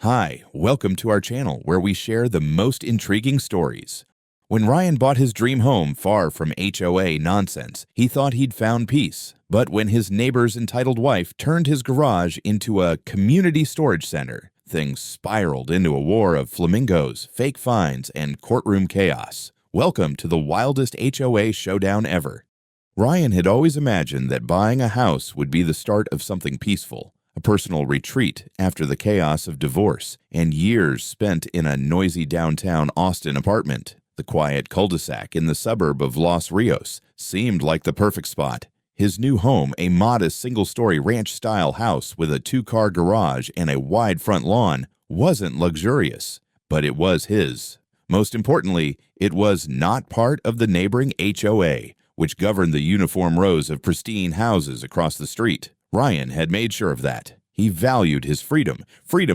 Hi, welcome to our channel where we share the most intriguing stories. When Ryan bought his dream home far from HOA nonsense, he thought he'd found peace. But when his neighbor's entitled wife turned his garage into a community storage center, things spiraled into a war of flamingos, fake fines, and courtroom chaos. Welcome to the wildest HOA showdown ever. Ryan had always imagined that buying a house would be the start of something peaceful. A personal retreat after the chaos of divorce and years spent in a noisy downtown Austin apartment. The quiet cul-de-sac in the suburb of Los Rios seemed like the perfect spot. His new home, a modest single-story ranch-style house with a two-car garage and a wide front lawn, wasn't luxurious, but it was his. Most importantly, it was not part of the neighboring HOA, which governed the uniform rows of pristine houses across the street. Ryan had made sure of that. He valued his freedom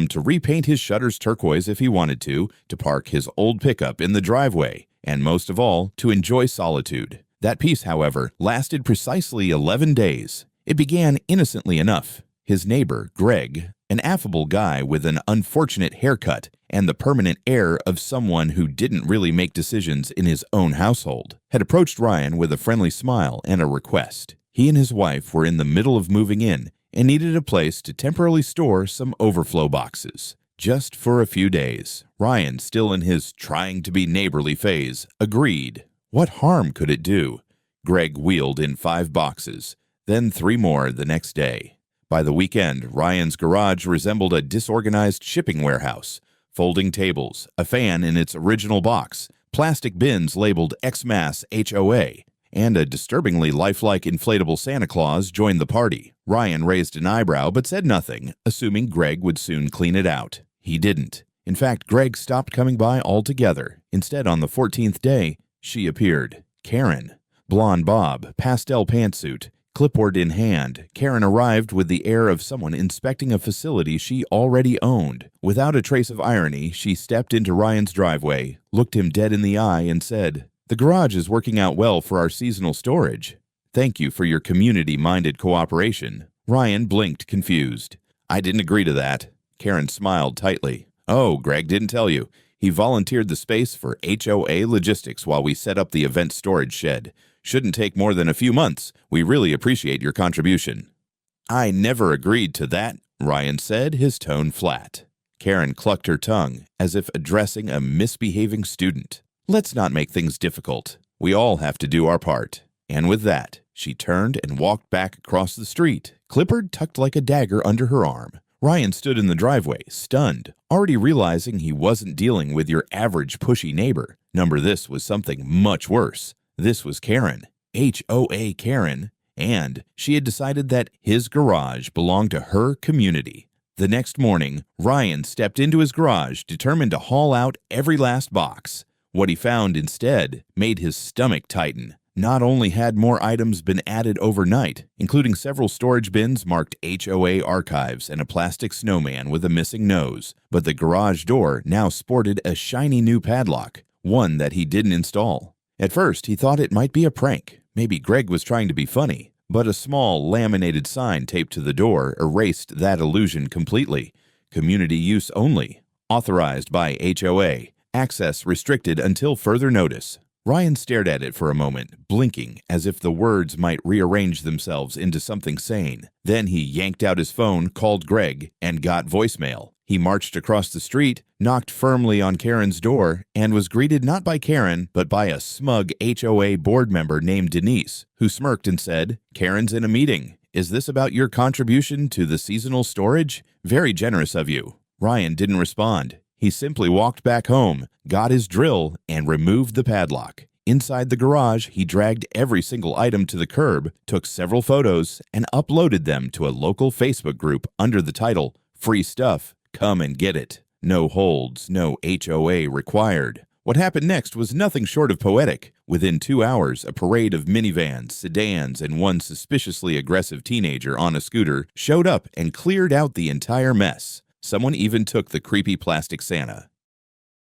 to repaint his shutters turquoise if he wanted to park his old pickup in the driveway, and most of all, to enjoy solitude. That peace, however, lasted precisely 11 days. It began innocently enough. His neighbor, Greg, an affable guy with an unfortunate haircut and the permanent air of someone who didn't really make decisions in his own household, had approached Ryan with a friendly smile and a request. He and his wife were in the middle of moving in and needed a place to temporarily store some overflow boxes. Just for a few days. Ryan, still in his trying to be neighborly phase, agreed. What harm could it do? Greg wheeled in 5 boxes, then 3 more the next day. By the weekend, Ryan's garage resembled a disorganized shipping warehouse. Folding tables, a fan in its original box, plastic bins labeled Xmas HOA, and a disturbingly lifelike inflatable Santa Claus joined the party. Ryan raised an eyebrow but said nothing, assuming Greg would soon clean it out. He didn't. In fact, Greg stopped coming by altogether. Instead, on the 14th day, she appeared. Karen. Blonde bob, pastel pantsuit, clipboard in hand, Karen arrived with the air of someone inspecting a facility she already owned. Without a trace of irony, she stepped into Ryan's driveway, looked him dead in the eye, and said, "The garage is working out well for our seasonal storage. Thank you for your community-minded cooperation." Ryan blinked, confused. "I didn't agree to that." Karen smiled tightly. "Oh, Greg didn't tell you. He volunteered the space for HOA logistics while we set up the event storage shed. Shouldn't take more than a few months. We really appreciate your contribution." "I never agreed to that," Ryan said, his tone flat. Karen clucked her tongue, as if addressing a misbehaving student. "Let's not make things difficult. We all have to do our part." And with that, she turned and walked back across the street, clipboard tucked like a dagger under her arm. Ryan stood in the driveway, stunned, already realizing he wasn't dealing with your average pushy neighbor. This was something much worse. This was Karen, HOA Karen, and she had decided that his garage belonged to her community. The next morning, Ryan stepped into his garage, determined to haul out every last box. What he found instead made his stomach tighten. Not only had more items been added overnight, including several storage bins marked HOA archives and a plastic snowman with a missing nose, but the garage door now sported a shiny new padlock, one that he didn't install. At first, he thought it might be a prank. Maybe Greg was trying to be funny, but a small laminated sign taped to the door erased that illusion completely. Community use only. Authorized by HOA. Access restricted until further notice. Ryan stared at it for a moment, blinking as if the words might rearrange themselves into something sane. Then he yanked out his phone, called Greg, and got voicemail. He marched across the street, knocked firmly on Karen's door, and was greeted not by Karen, but by a smug HOA board member named Denise, who smirked and said, "Karen's in a meeting. Is this about your contribution to the seasonal storage? Very generous of you." Ryan didn't respond. He simply walked back home, got his drill, and removed the padlock. Inside the garage, he dragged every single item to the curb, took several photos, and uploaded them to a local Facebook group under the title, "Free Stuff, Come and Get It." No holds, no HOA required. What happened next was nothing short of poetic. Within 2 hours, a parade of minivans, sedans, and one suspiciously aggressive teenager on a scooter showed up and cleared out the entire mess. Someone even took the creepy plastic Santa.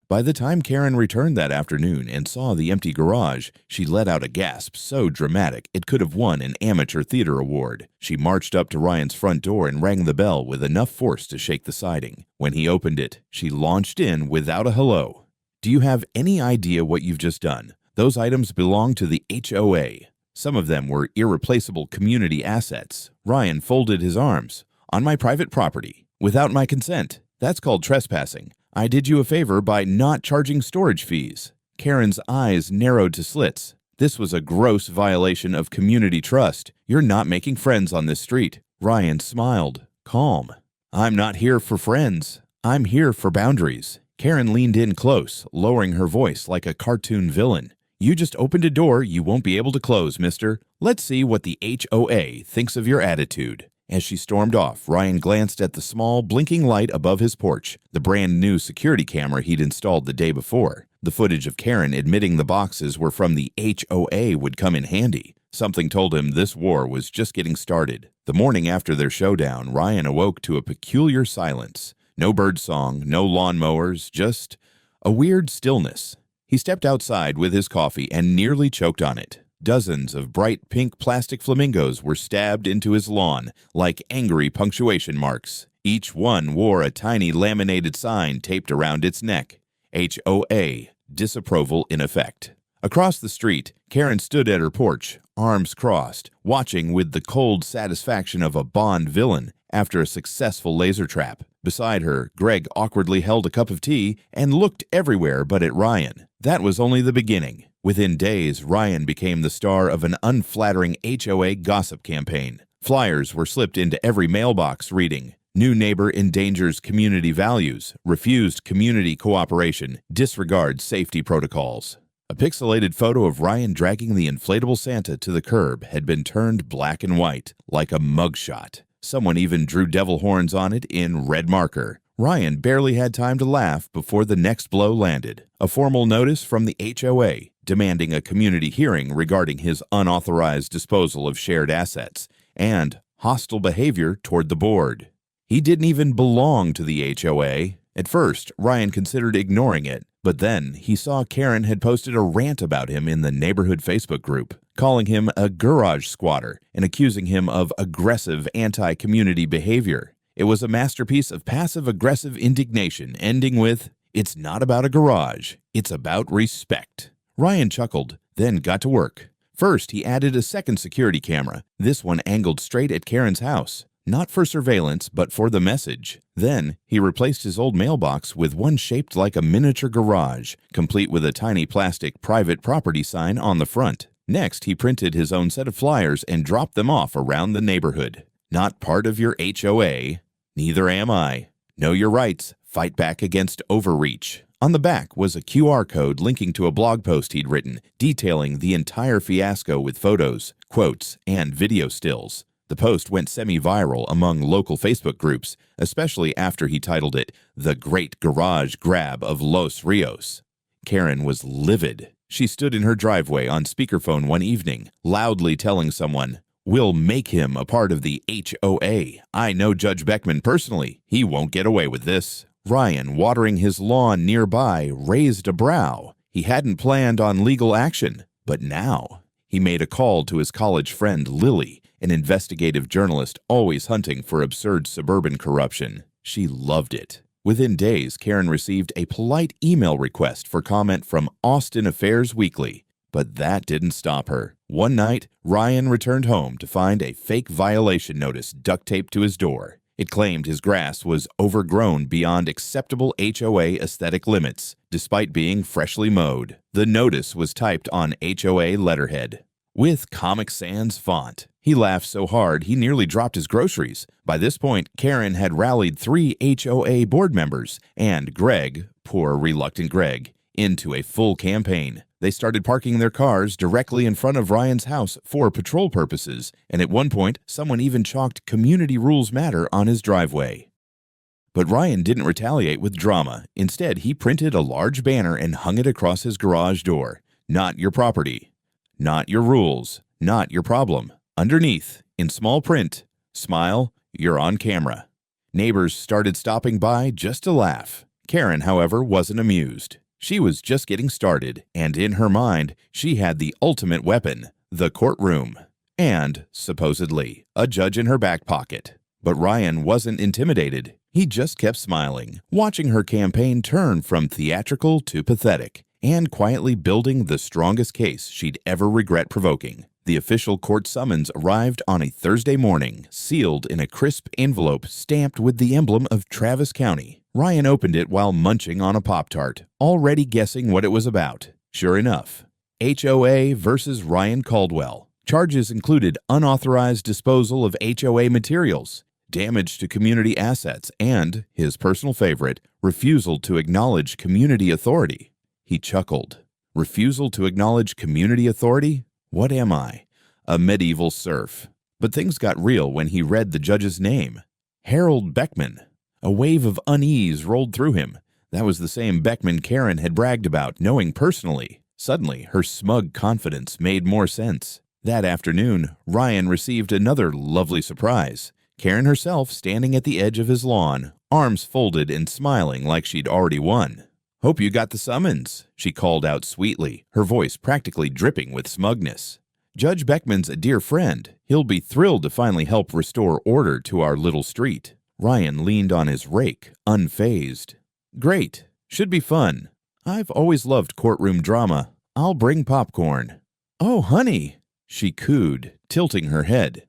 By the time Karen returned that afternoon and saw the empty garage, she let out a gasp so dramatic it could have won an amateur theater award. She marched up to Ryan's front door and rang the bell with enough force to shake the siding. When he opened it, she launched in without a hello. Do you have any idea what you've just done? Those items belong to the HOA. Some of them were irreplaceable community assets. Ryan folded his arms. On my private property, without my consent. That's called trespassing. I did you a favor by not charging storage fees. Karen's eyes narrowed to slits. This was a gross violation of community trust. You're not making friends on this street. Ryan smiled, calm. I'm not here for friends. I'm here for boundaries. Karen leaned in close, lowering her voice like a cartoon villain. You just opened a door you won't be able to close, mister. Let's see what the HOA thinks of your attitude. As she stormed off, Ryan glanced at the small, blinking light above his porch, the brand-new security camera he'd installed the day before. The footage of Karen admitting the boxes were from the HOA would come in handy. Something told him this war was just getting started. The morning after their showdown, Ryan awoke to a peculiar silence. No birdsong, no lawnmowers, just a weird stillness. He stepped outside with his coffee and nearly choked on it. Dozens of bright pink plastic flamingos were stabbed into his lawn like angry punctuation marks. Each one wore a tiny laminated sign taped around its neck. HOA, disapproval in effect. Across the street, Karen stood at her porch, arms crossed, watching with the cold satisfaction of a Bond villain after a successful laser trap. Beside her, Greg awkwardly held a cup of tea and looked everywhere but at Ryan. That was only the beginning. Within days, Ryan became the star of an unflattering HOA gossip campaign. Flyers were slipped into every mailbox reading, "New neighbor endangers community values, refused community cooperation, disregards safety protocols." A pixelated photo of Ryan dragging the inflatable Santa to the curb had been turned black and white, like a mugshot. Someone even drew devil horns on it in red marker. Ryan barely had time to laugh before the next blow landed. A formal notice from the HOA demanding a community hearing regarding his unauthorized disposal of shared assets and hostile behavior toward the board. He didn't even belong to the HOA. At first, Ryan considered ignoring it, but then he saw Karen had posted a rant about him in the neighborhood Facebook group, calling him a garage squatter and accusing him of aggressive anti-community behavior. It was a masterpiece of passive-aggressive indignation, ending with, "It's not about a garage, it's about respect." Ryan chuckled, then got to work. First, he added a second security camera, this one angled straight at Karen's house, not for surveillance, but for the message. Then, he replaced his old mailbox with one shaped like a miniature garage, complete with a tiny plastic private property sign on the front. Next, he printed his own set of flyers and dropped them off around the neighborhood. Not part of your HOA. Neither am I. Know your rights. Fight back against overreach. On the back was a QR code linking to a blog post he'd written, detailing the entire fiasco with photos, quotes, and video stills. The post went semi-viral among local Facebook groups, especially after he titled it, "The Great Garage Grab of Los Rios." Karen was livid. She stood in her driveway on speakerphone one evening, loudly telling someone, "We'll make him a part of the HOA. I know Judge Beckman personally. He won't get away with this." Ryan, watering his lawn nearby, raised a brow. He hadn't planned on legal action, but now he made a call to his college friend Lily, an investigative journalist always hunting for absurd suburban corruption. She loved it. Within days, Karen received a polite email request for comment from Austin Affairs Weekly. But that didn't stop her. One night, Ryan returned home to find a fake violation notice duct taped to his door. It claimed his grass was overgrown beyond acceptable HOA aesthetic limits, despite being freshly mowed. The notice was typed on HOA letterhead with Comic Sans font. He laughed so hard he nearly dropped his groceries. By this point, Karen had rallied 3 HOA board members and Greg, poor reluctant Greg, into a full campaign. They started parking their cars directly in front of Ryan's house for patrol purposes, and at one point, someone even chalked "Community Rules Matter" on his driveway. But Ryan didn't retaliate with drama. Instead, he printed a large banner and hung it across his garage door. "Not your property. Not your rules. Not your problem." Underneath, in small print, "Smile, you're on camera." Neighbors started stopping by just to laugh. Karen, however, wasn't amused. She was just getting started, and in her mind, she had the ultimate weapon, the courtroom, and, supposedly, a judge in her back pocket. But Ryan wasn't intimidated. He just kept smiling, watching her campaign turn from theatrical to pathetic, and quietly building the strongest case she'd ever regret provoking. The official court summons arrived on a Thursday morning, sealed in a crisp envelope stamped with the emblem of Travis County. Ryan opened it while munching on a Pop-Tart, already guessing what it was about. Sure enough, HOA versus Ryan Caldwell. Charges included unauthorized disposal of HOA materials, damage to community assets, and, his personal favorite, refusal to acknowledge community authority. He chuckled. Refusal to acknowledge community authority? What am I? A medieval serf. But things got real when he read the judge's name. Harold Beckman. A wave of unease rolled through him. That was the same Beckman Karen had bragged about, knowing personally. Suddenly, her smug confidence made more sense. That afternoon, Ryan received another lovely surprise. Karen herself standing at the edge of his lawn, arms folded and smiling like she'd already won. "Hope you got the summons," she called out sweetly, her voice practically dripping with smugness. "Judge Beckman's a dear friend. He'll be thrilled to finally help restore order to our little street." Ryan leaned on his rake, unfazed. "Great. Should be fun. I've always loved courtroom drama. I'll bring popcorn." "Oh, honey," she cooed, tilting her head.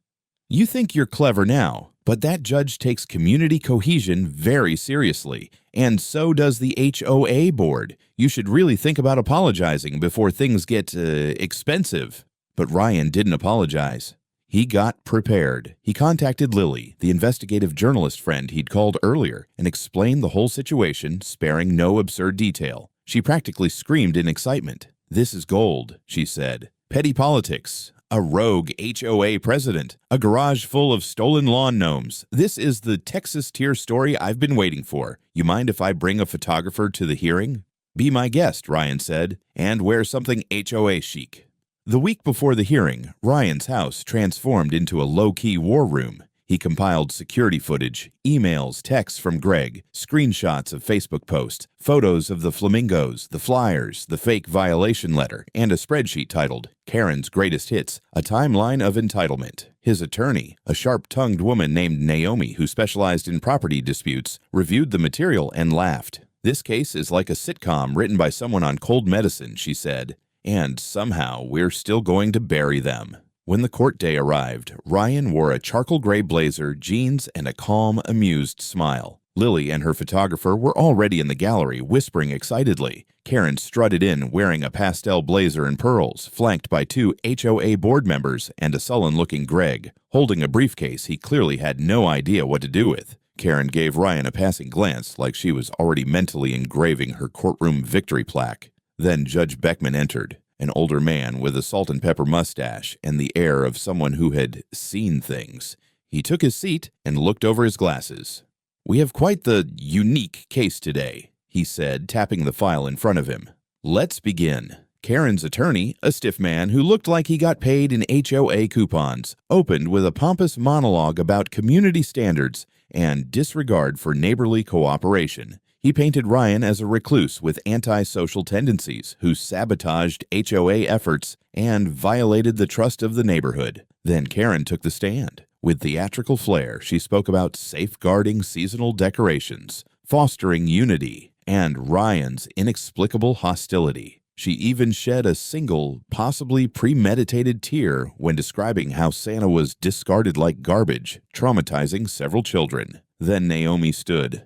"You think you're clever now, but that judge takes community cohesion very seriously, and so does the HOA board. You should really think about apologizing before things get, expensive." But Ryan didn't apologize. He got prepared. He contacted Lily, the investigative journalist friend he'd called earlier, and explained the whole situation, sparing no absurd detail. She practically screamed in excitement. "This is gold," she said. "Petty politics. A rogue HOA president. A garage full of stolen lawn gnomes. This is the Texas tier story I've been waiting for. You mind if I bring a photographer to the hearing?" "Be my guest," Ryan said, "and wear something HOA chic." The week before the hearing, Ryan's house transformed into a low-key war room. He compiled security footage, emails, texts from Greg, screenshots of Facebook posts, photos of the flamingos, the flyers, the fake violation letter, and a spreadsheet titled Karen's Greatest Hits, a timeline of entitlement. His attorney, a sharp-tongued woman named Naomi who specialized in property disputes, reviewed the material and laughed. "This case is like a sitcom written by someone on cold medicine," she said. "And somehow we're still going to bury them." When the court day arrived, Ryan wore a charcoal gray blazer, jeans, and a calm, amused smile. Lily and her photographer were already in the gallery, whispering excitedly. Karen strutted in wearing a pastel blazer and pearls, flanked by two HOA board members and a sullen-looking Greg, holding a briefcase he clearly had no idea what to do with. Karen gave Ryan a passing glance like she was already mentally engraving her courtroom victory plaque. Then Judge Beckman entered, an older man with a salt and pepper mustache and the air of someone who had seen things. He took his seat and looked over his glasses. "We have quite the unique case today," he said, tapping the file in front of him. "Let's begin." Karen's attorney, a stiff man who looked like he got paid in HOA coupons, opened with a pompous monologue about community standards and disregard for neighborly cooperation. He painted Ryan as a recluse with antisocial tendencies who sabotaged HOA efforts and violated the trust of the neighborhood. Then Karen took the stand. With theatrical flair, she spoke about safeguarding seasonal decorations, fostering unity, and Ryan's inexplicable hostility. She even shed a single, possibly premeditated tear when describing how Santa was discarded like garbage, traumatizing several children. Then Naomi stood.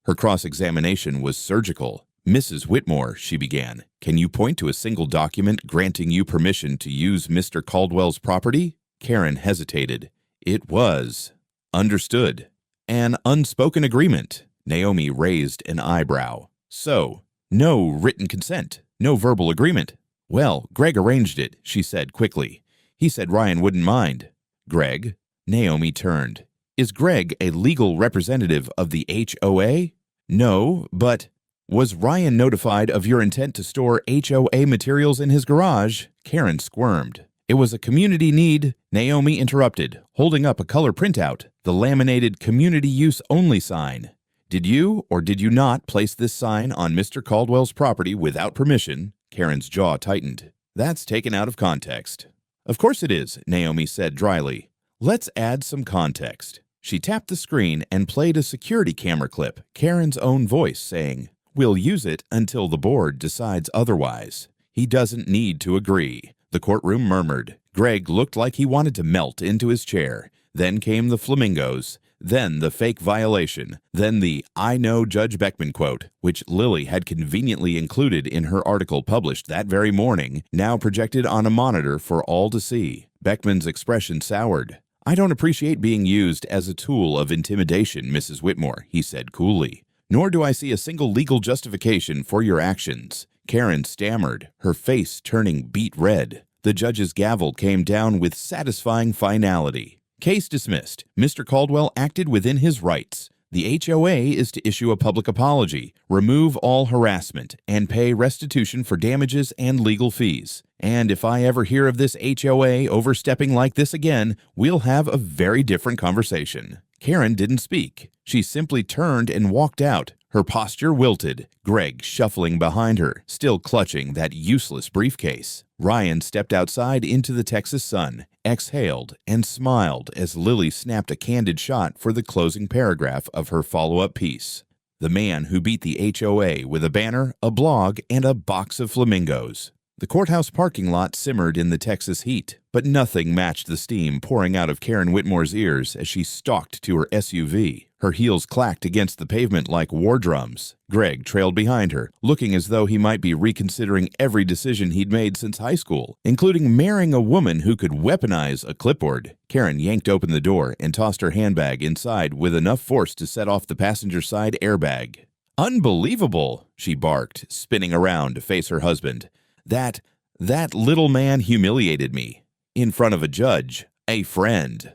Her cross-examination was surgical. "Mrs. Whitmore," she began, "can you point to a single document granting you permission to use Mr. Caldwell's property?" Karen hesitated. "It was." "Understood." "An unspoken agreement." Naomi raised an eyebrow. "So, no written consent, no verbal agreement." "Well, Greg arranged it," she said quickly. "He said Ryan wouldn't mind." "Greg?" Naomi turned. "Is Greg a legal representative of the HOA?" "No, but—" "Was Ryan notified of your intent to store HOA materials in his garage?" Karen squirmed. "It was a community need," Naomi interrupted, holding up a color printout, the laminated community use only sign. Did you or did you not place this sign on Mr. Caldwell's property without permission? Karen's jaw tightened. That's taken out of context. Of course it is, Naomi said dryly. Let's add some context. She tapped the screen and played a security camera clip, Karen's own voice saying, "We'll use it until the board decides otherwise." He doesn't need to agree. The courtroom murmured. Greg looked like he wanted to melt into his chair. Then came the flamingos. Then the fake violation. Then the "I know Judge Beckman" quote, which Lily had conveniently included in her article published that very morning, now projected on a monitor for all to see. Beckman's expression soured. "I don't appreciate being used as a tool of intimidation, Mrs. Whitmore," he said coolly. "Nor do I see a single legal justification for your actions." Karen stammered, her face turning beet red. The judge's gavel came down with satisfying finality. Case dismissed. Mr. Caldwell acted within his rights. The HOA is to issue a public apology, remove all harassment, and pay restitution for damages and legal fees. And if I ever hear of this HOA overstepping like this again, we'll have a very different conversation. Karen didn't speak. She simply turned and walked out, her posture wilted, Greg shuffling behind her, still clutching that useless briefcase. Ryan stepped outside into the Texas sun, exhaled, and smiled as Lily snapped a candid shot for the closing paragraph of her follow-up piece. The man who beat the HOA with a banner, a blog, and a box of flamingos. The courthouse parking lot simmered in the Texas heat, but nothing matched the steam pouring out of Karen Whitmore's ears as she stalked to her SUV. Her heels clacked against the pavement like war drums. Greg trailed behind her, looking as though he might be reconsidering every decision he'd made since high school, including marrying a woman who could weaponize a clipboard. Karen yanked open the door and tossed her handbag inside with enough force to set off the passenger side airbag. "Unbelievable!" she barked, spinning around to face her husband. That little man humiliated me. In front of a judge, a friend."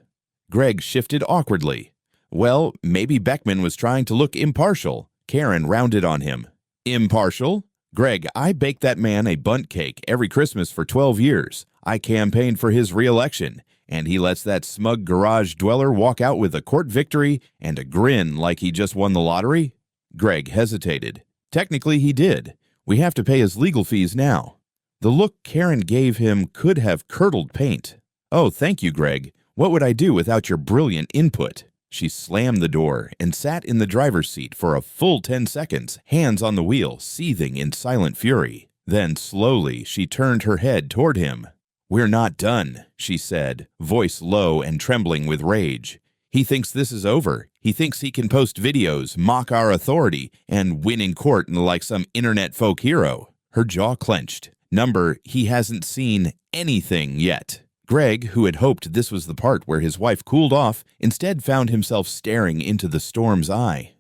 Greg shifted awkwardly. "Well, maybe Beckman was trying to look impartial." Karen rounded on him. "Impartial? Greg, I baked that man a bundt cake every Christmas for 12 years. I campaigned for his re-election, and he lets that smug garage dweller walk out with a court victory and a grin like he just won the lottery?" Greg hesitated. "Technically, he did. We have to pay his legal fees now." The look Karen gave him could have curdled paint. "Oh, thank you, Greg. What would I do without your brilliant input?" She slammed the door and sat in the driver's seat for a full 10 seconds, hands on the wheel, seething in silent fury. Then, slowly, she turned her head toward him. "We're not done," she said, voice low and trembling with rage. "He thinks this is over. He thinks he can post videos, mock our authority, and win in court like some internet folk hero." Her jaw clenched. He hasn't seen anything yet. Greg, who had hoped this was the part where his wife cooled off, instead found himself staring into the storm's eye.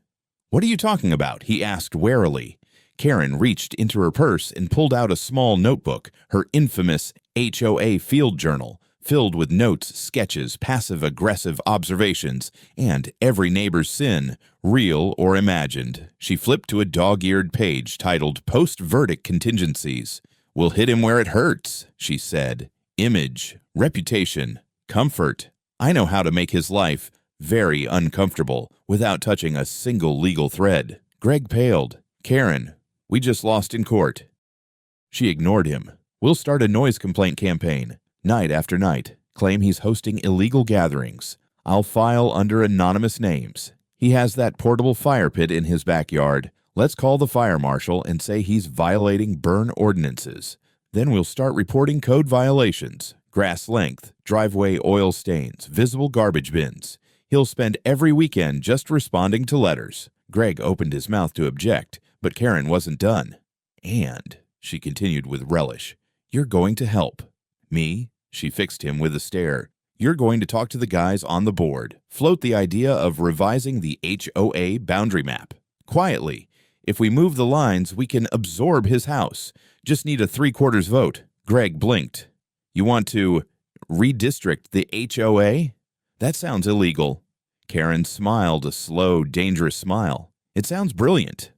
"What are you talking about?" he asked warily. Karen reached into her purse and pulled out a small notebook, her infamous HOA field journal, filled with notes, sketches, passive-aggressive observations, and every neighbor's sin, real or imagined. She flipped to a dog-eared page titled Post-Verdict Contingencies. "We'll hit him where it hurts," she said. "Image, reputation, comfort. I know how to make his life very uncomfortable without touching a single legal thread." Greg paled. "Karen, we just lost in court." She ignored him. "We'll start a noise complaint campaign, night after night. Claim he's hosting illegal gatherings. I'll file under anonymous names. He has that portable fire pit in his backyard. Let's call the fire marshal and say he's violating burn ordinances. Then we'll start reporting code violations, grass length, driveway oil stains, visible garbage bins. He'll spend every weekend just responding to letters." Greg opened his mouth to object, but Karen wasn't done. "And," she continued with relish, "you're going to help." "Me?" She fixed him with a stare. "You're going to talk to the guys on the board, float the idea of revising the HOA boundary map. Quietly. If we move the lines, we can absorb his house. Just need a 3/4 vote." Greg blinked. "You want to redistrict the HOA? That sounds illegal." Karen smiled a slow, dangerous smile. "It sounds brilliant."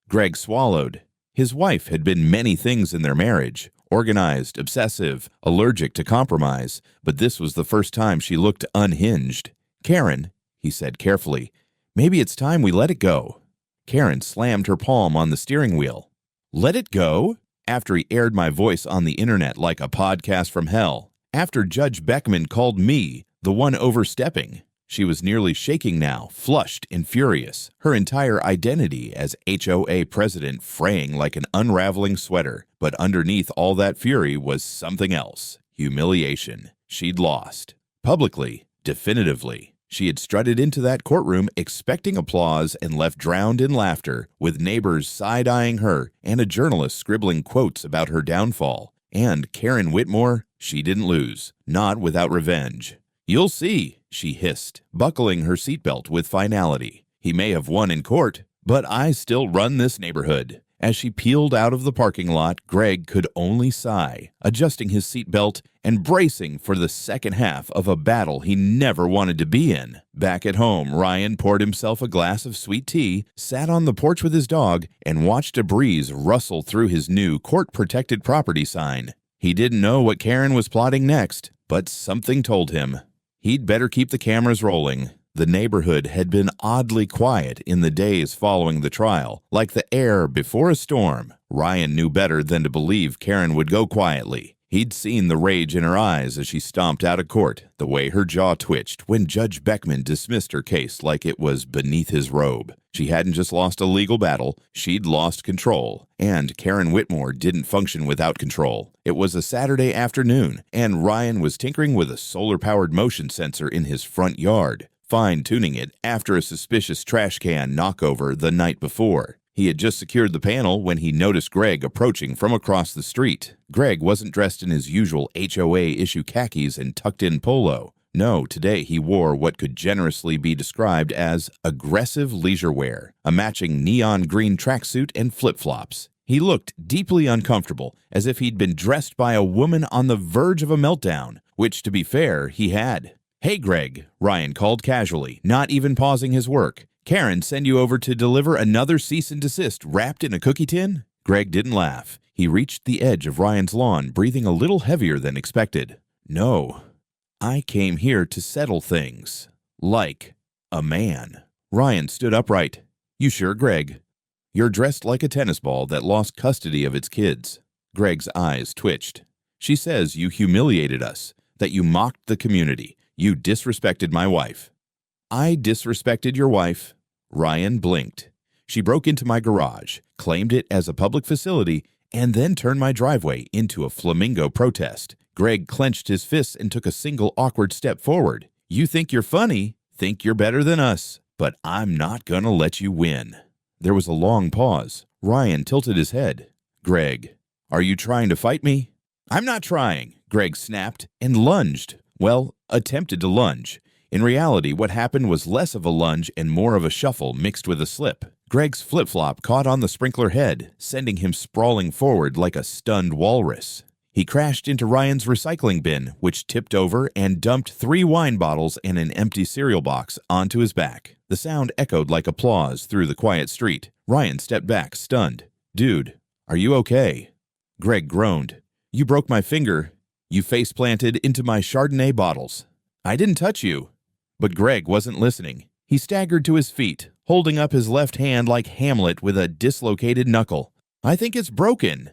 Greg swallowed. His wife had been many things in their marriage. Organized, obsessive, allergic to compromise, but this was the first time she looked unhinged. "Karen," he said carefully, "maybe it's time we let it go." Karen slammed her palm on the steering wheel. Let it go? After he aired my voice on the internet like a podcast from hell. After Judge Beckman called me the one overstepping. She was nearly shaking now, flushed and furious, her entire identity as HOA president fraying like an unraveling sweater. But underneath all that fury was something else. Humiliation. She'd lost. Publicly, definitively. She had strutted into that courtroom expecting applause and left drowned in laughter, with neighbors side-eyeing her and a journalist scribbling quotes about her downfall. And Karen Whitmore, she didn't lose. Not without revenge. You'll see, she hissed, buckling her seatbelt with finality. He may have won in court, but I still run this neighborhood. As she peeled out of the parking lot, Greg could only sigh, adjusting his seatbelt and bracing for the second half of a battle he never wanted to be in. Back at home, Ryan poured himself a glass of sweet tea, sat on the porch with his dog, and watched a breeze rustle through his new court-protected property sign. He didn't know what Karen was plotting next, but something told him he'd better keep the cameras rolling. The neighborhood had been oddly quiet in the days following the trial, like the air before a storm. Ryan knew better than to believe Karen would go quietly. He'd seen the rage in her eyes as she stomped out of court, the way her jaw twitched when Judge Beckman dismissed her case like it was beneath his robe. She hadn't just lost a legal battle, she'd lost control. And Karen Whitmore didn't function without control. It was a Saturday afternoon, and Ryan was tinkering with a solar-powered motion sensor in his front yard, fine-tuning it after a suspicious trash can knockover the night before. He had just secured the panel when he noticed Greg approaching from across the street. Greg wasn't dressed in his usual HOA-issue khakis and tucked-in polo. No, today he wore what could generously be described as aggressive leisure wear, a matching neon green tracksuit and flip-flops. He looked deeply uncomfortable, as if he'd been dressed by a woman on the verge of a meltdown, which, to be fair, he had. "Hey, Greg," Ryan called casually, not even pausing his work. "Karen send you over to deliver another cease and desist wrapped in a cookie tin?" Greg didn't laugh. He reached the edge of Ryan's lawn, breathing a little heavier than expected. "No, I came here to settle things. Like a man." Ryan stood upright. "You sure, Greg? You're dressed like a tennis ball that lost custody of its kids." Greg's eyes twitched. "She says you humiliated us, that you mocked the community. You disrespected my wife." "I disrespected your wife?" Ryan blinked. "She broke into my garage, claimed it as a public facility, and then turned my driveway into a flamingo protest." Greg clenched his fists and took a single awkward step forward. "You think you're funny, think you're better than us, but I'm not gonna let you win." There was a long pause. Ryan tilted his head. "Greg, are you trying to fight me?" "I'm not trying," Greg snapped and lunged. Well, attempted to lunge. In reality, what happened was less of a lunge and more of a shuffle mixed with a slip. Greg's flip-flop caught on the sprinkler head, sending him sprawling forward like a stunned walrus. He crashed into Ryan's recycling bin, which tipped over and dumped 3 wine bottles and an empty cereal box onto his back. The sound echoed like applause through the quiet street. Ryan stepped back, stunned. "Dude, are you okay?" Greg groaned. "You broke my finger. You face-planted into my Chardonnay bottles." "I didn't touch you." But Greg wasn't listening. He staggered to his feet, holding up his left hand like Hamlet with a dislocated knuckle. "I think it's broken."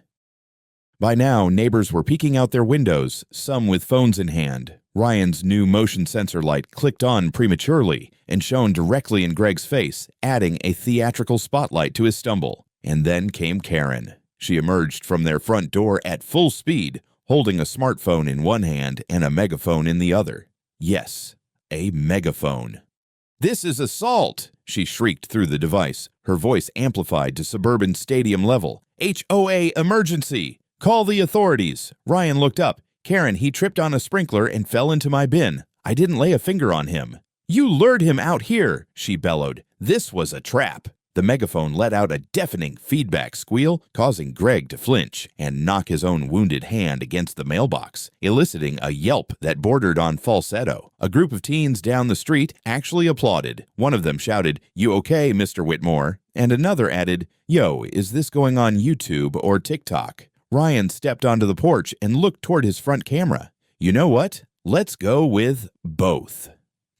By now, neighbors were peeking out their windows, some with phones in hand. Ryan's new motion sensor light clicked on prematurely and shone directly in Greg's face, adding a theatrical spotlight to his stumble. And then came Karen. She emerged from their front door at full speed, holding a smartphone in one hand and a megaphone in the other. Yes, a megaphone. "This is assault!" she shrieked through the device, her voice amplified to suburban stadium level. "HOA emergency! Call the authorities!" Ryan looked up. "Karen, he tripped on a sprinkler and fell into my bin. I didn't lay a finger on him." "You lured him out here!" she bellowed. "This was a trap." The megaphone let out a deafening feedback squeal, causing Greg to flinch and knock his own wounded hand against the mailbox, eliciting a yelp that bordered on falsetto. A group of teens down the street actually applauded. One of them shouted, "You okay, Mr. Whitmore?" And another added, "Yo, is this going on YouTube or TikTok?" Ryan stepped onto the porch and looked toward his front camera. "You know what? Let's go with both."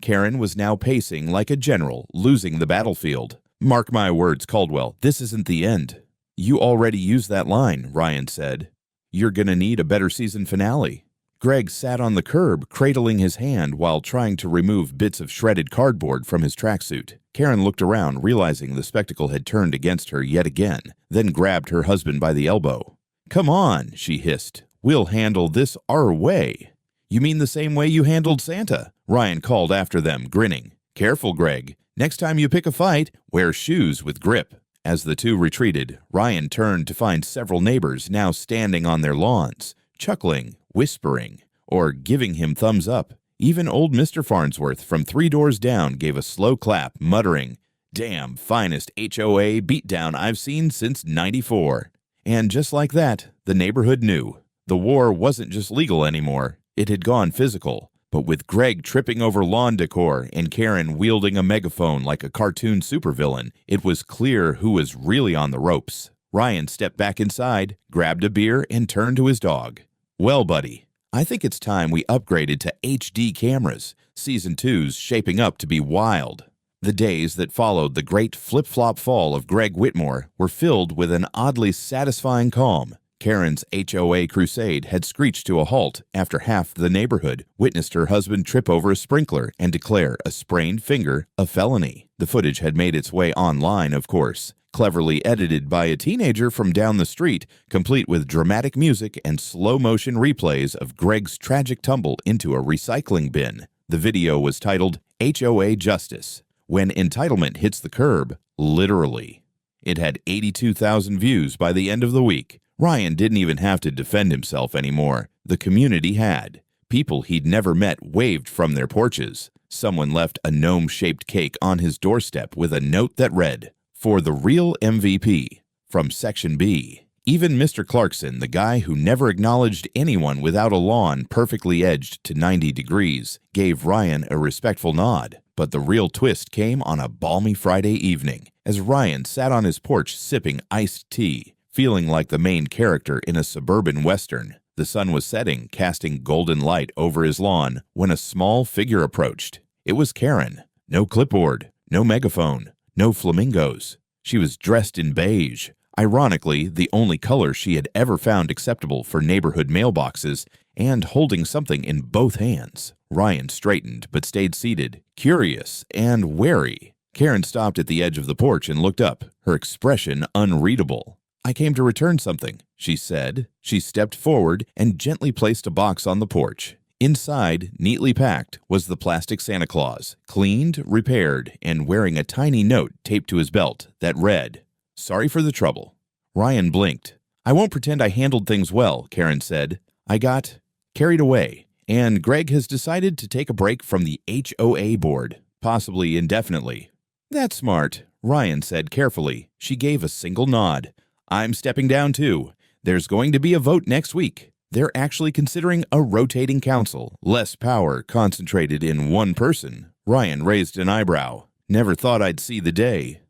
Karen was now pacing like a general losing the battlefield. Mark my words, Caldwell, this isn't the end. You already used that line, Ryan said. You're gonna need a better season finale. Greg sat on the curb, cradling his hand while trying to remove bits of shredded cardboard from his tracksuit. Karen looked around, realizing the spectacle had turned against her yet again, then grabbed her husband by the elbow. Come on, she hissed. We'll handle this our way. You mean the same way you handled Santa? Ryan called after them, grinning. Careful, Greg. Next time you pick a fight, wear shoes with grip. As the two retreated, Ryan turned to find several neighbors now standing on their lawns, chuckling, whispering, or giving him thumbs up. Even old Mr. Farnsworth from 3 doors down gave a slow clap, muttering, "Damn finest HOA beatdown I've seen since '94. And just like that, the neighborhood knew. The war wasn't just legal anymore. It had gone physical. But with Greg tripping over lawn decor and Karen wielding a megaphone like a cartoon supervillain, it was clear who was really on the ropes. Ryan stepped back inside, grabbed a beer, and turned to his dog. Well, buddy, I think it's time we upgraded to HD cameras. Season 2's shaping up to be wild. The days that followed the great flip-flop fall of Greg Whitmore were filled with an oddly satisfying calm. Karen's HOA crusade had screeched to a halt after half the neighborhood witnessed her husband trip over a sprinkler and declare a sprained finger a felony. The footage had made its way online, of course, cleverly edited by a teenager from down the street, complete with dramatic music and slow-motion replays of Greg's tragic tumble into a recycling bin. The video was titled HOA Justice, When Entitlement Hits the Curb, Literally. It had 82,000 views by the end of the week. Ryan didn't even have to defend himself anymore. The community had. People he'd never met waved from their porches. Someone left a gnome-shaped cake on his doorstep with a note that read, "For the real MVP, from Section B." Even Mr. Clarkson, the guy who never acknowledged anyone without a lawn perfectly edged to 90 degrees, gave Ryan a respectful nod. But the real twist came on a balmy Friday evening, as Ryan sat on his porch sipping iced tea, feeling like the main character in a suburban western. The sun was setting, casting golden light over his lawn, when a small figure approached. It was Karen. No clipboard, no megaphone, no flamingos. She was dressed in beige, ironically the only color she had ever found acceptable for neighborhood mailboxes, and holding something in both hands. Ryan straightened but stayed seated, curious and wary. Karen stopped at the edge of the porch and looked up, her expression unreadable. "I came to return something," she said. She stepped forward and gently placed a box on the porch. Inside, neatly packed, was the plastic Santa Claus, cleaned, repaired, and wearing a tiny note taped to his belt that read, "Sorry for the trouble." Ryan blinked. "I won't pretend I handled things well," Karen said. "I got carried away, and Greg has decided to take a break from the HOA board, possibly indefinitely." "That's smart," Ryan said carefully. She gave a single nod. "I'm stepping down too. There's going to be a vote next week. They're actually considering a rotating council, less power concentrated in one person." Ryan raised an eyebrow. "Never thought I'd see the day."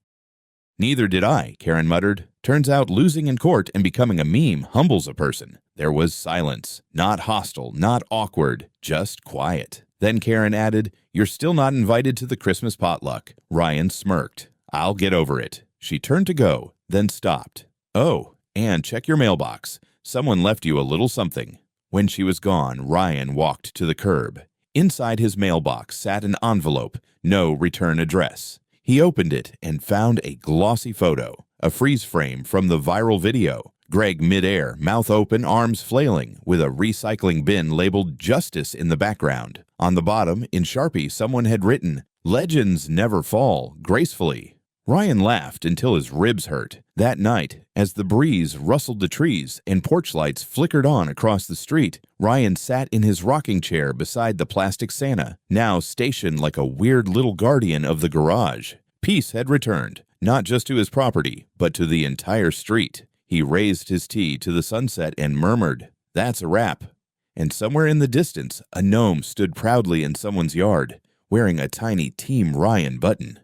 "Neither did I," Karen muttered. "Turns out losing in court and becoming a meme humbles a person." There was silence. Not hostile, not awkward, just quiet. Then Karen added, "You're still not invited to the Christmas potluck." Ryan smirked. "I'll get over it." She turned to go, then stopped. "Oh, and check your mailbox. Someone left you a little something." When she was gone, Ryan walked to the curb. Inside his mailbox sat an envelope, no return address. He opened it and found a glossy photo, a freeze frame from the viral video. Greg midair, mouth open, arms flailing, with a recycling bin labeled Justice in the background. On the bottom, in Sharpie, someone had written, "Legends never fall gracefully." Ryan laughed until his ribs hurt. That night, as the breeze rustled the trees and porch lights flickered on across the street, Ryan sat in his rocking chair beside the plastic Santa, now stationed like a weird little guardian of the garage. Peace had returned, not just to his property, but to the entire street. He raised his tea to the sunset and murmured, "That's a wrap." And somewhere in the distance, a gnome stood proudly in someone's yard, wearing a tiny Team Ryan button.